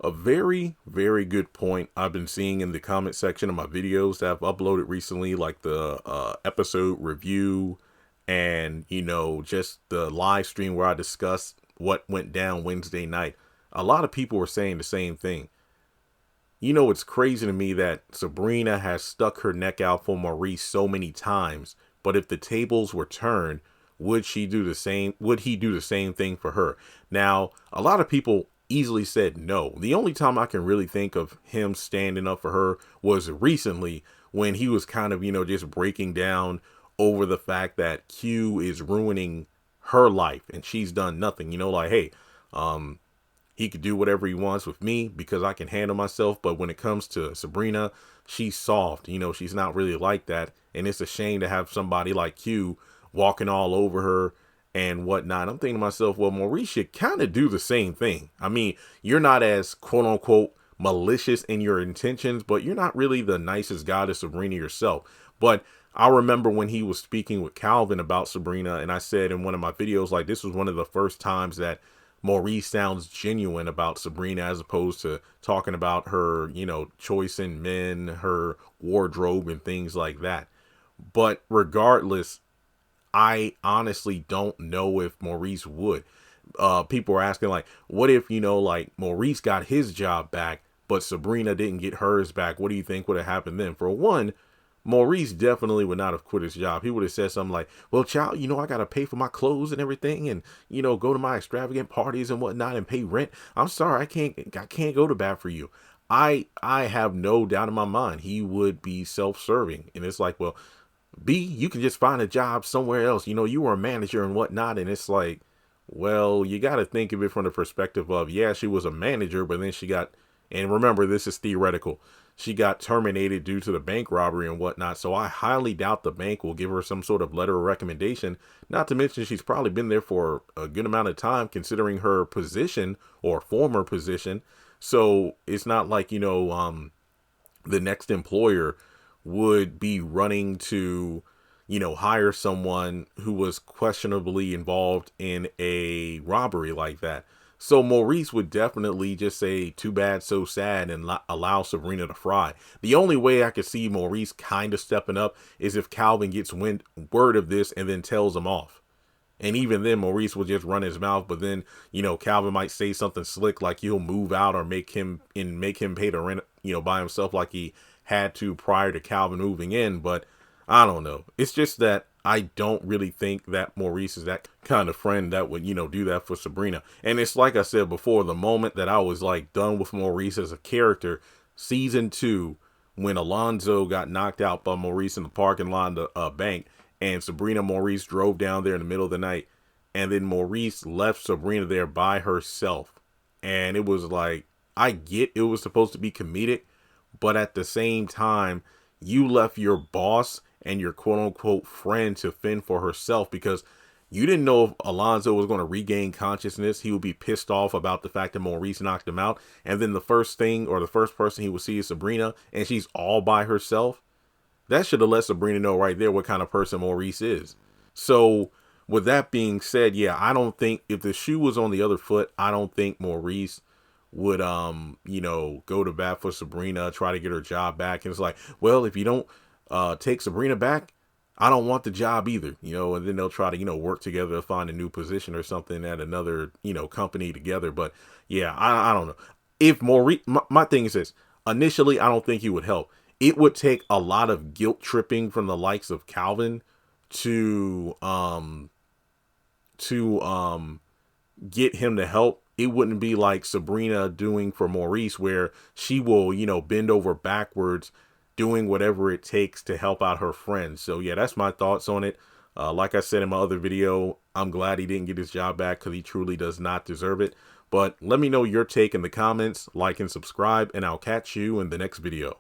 A very, very good point I've been seeing in the comment section of my videos that I've uploaded recently, like the episode review and, just the live stream where I discussed what went down Wednesday night. A lot of people were saying the same thing. It's crazy to me that Sabrina has stuck her neck out for Maurice so many times, but if the tables were turned, would he do the same thing for her? Now, a lot of people easily said no. The only time I can really think of him standing up for her was recently when he was kind of, just breaking down over the fact that Q is ruining her life and she's done nothing, like, hey, he could do whatever he wants with me because I can handle myself. But when it comes to Sabrina, she's soft. She's not really like that. And it's a shame to have somebody like Q walking all over her and whatnot. I'm thinking to myself, well, Maurice should kind of do the same thing. I mean, you're not as quote unquote malicious in your intentions, but you're not really the nicest guy to Sabrina yourself. But I remember when he was speaking with Calvin about Sabrina, and I said in one of my videos, like, this was one of the first times that Maurice sounds genuine about Sabrina as opposed to talking about her, choice in men, her wardrobe and things like that. But regardless, I honestly don't know if Maurice would. People are asking, like, what if, like Maurice got his job back, but Sabrina didn't get hers back? What do you think would have happened then? For one, Maurice definitely would not have quit his job. He would have said something like, well, child, I got to pay for my clothes and everything and, go to my extravagant parties and whatnot and pay rent. I'm sorry, I can't go to bat for you. I have no doubt in my mind he would be self-serving. And it's like, well, B, you can just find a job somewhere else. You were a manager and whatnot. And it's like, well, you got to think of it from the perspective of, yeah, she was a manager, but then she got, and remember, this is theoretical, she got terminated due to the bank robbery and whatnot. So I highly doubt the bank will give her some sort of letter of recommendation. Not to mention she's probably been there for a good amount of time considering her position or former position. So it's not like, the next employer would be running to, hire someone who was questionably involved in a robbery like that. So Maurice would definitely just say, too bad, so sad, and allow Sabrina to fry. The only way I could see Maurice kind of stepping up is if Calvin gets word of this and then tells him off. And even then, Maurice will just run his mouth. But then, Calvin might say something slick like he'll move out or make him pay the rent, by himself like he had to prior to Calvin moving in. But I don't know. It's just that I don't really think that Maurice is that kind of friend that would, do that for Sabrina. And it's like I said before, the moment that I was like done with Maurice as a character, season 2, when Alonzo got knocked out by Maurice in the parking lot of the bank, and Sabrina and Maurice drove down there in the middle of the night, and then Maurice left Sabrina there by herself. And it was like, I get it was supposed to be comedic, but at the same time, you left your boss and your quote unquote friend to fend for herself because you didn't know if Alonzo was going to regain consciousness. He would be pissed off about the fact that Maurice knocked him out. And then the first thing or the first person he would see is Sabrina, and she's all by herself. That should have let Sabrina know right there what kind of person Maurice is. So with that being said, yeah, I don't think if the shoe was on the other foot, I don't think Maurice would, go to bat for Sabrina, try to get her job back. And it's like, well, if you don't take Sabrina back, I don't want the job either, and then they'll try to, work together to find a new position or something at another, company together. But yeah, I don't know. If Maurice, my thing is this, initially, I don't think he would help. It would take a lot of guilt tripping from the likes of Calvin to get him to help. It wouldn't be like Sabrina doing for Maurice, where she will, bend over backwards, doing whatever it takes to help out her friends. So yeah, that's my thoughts on it. Like I said in my other video, I'm glad he didn't get his job back because he truly does not deserve it. But let me know your take in the comments, like and subscribe, and I'll catch you in the next video.